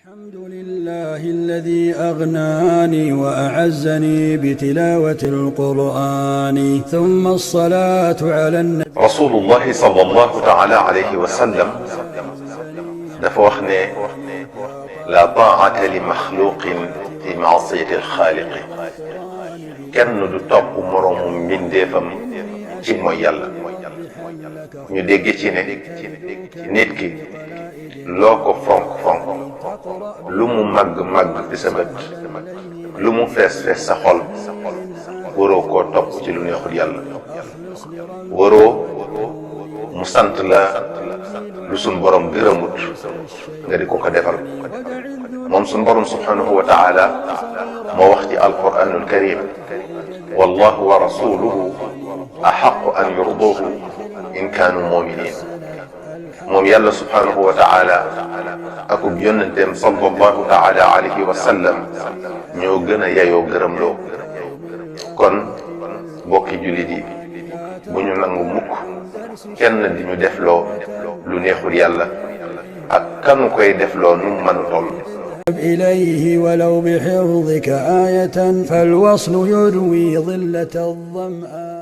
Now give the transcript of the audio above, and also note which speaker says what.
Speaker 1: الحمد لله الذي أغناني وأعزني بتلاوة القرآن ثم الصلاة على النبي
Speaker 2: رسول الله صلى الله تعالى عليه وسلم dafa wax ne la taa'ata li maxluqin fi maasiyati alxaaliqi kenn du topp moroomu mbindeefam ci mooy yàlla. ñu dégg ci ne nit ki loo ko fonk-fonk lu mu màgg-màgg fi sa bët lu mu fees-fees sa xol waroo koo topp ci lu neexul yàlla. waroo mu sant la lu sun borom gërëmut nga di ko ko defal. moom sun borom subhanahu wa taala moo wax ci alquranul karim wallahu wa rasuluhu axaqu an yurduhu in kaanu muminin. moom yàlla subhanahu wa taala akub yonenteem sallallahu taala alayhi wa sallam ñoo gën a yayoo gërëm loo. kon bokki jullit yi bu ñu nangu mukk kenn di ñu defloo lu neexul yàlla ak kanu koy defloo nu mën toll.
Speaker 1: إليه ولو بحفظك آية فالوصل يروي ظلة الظمآن.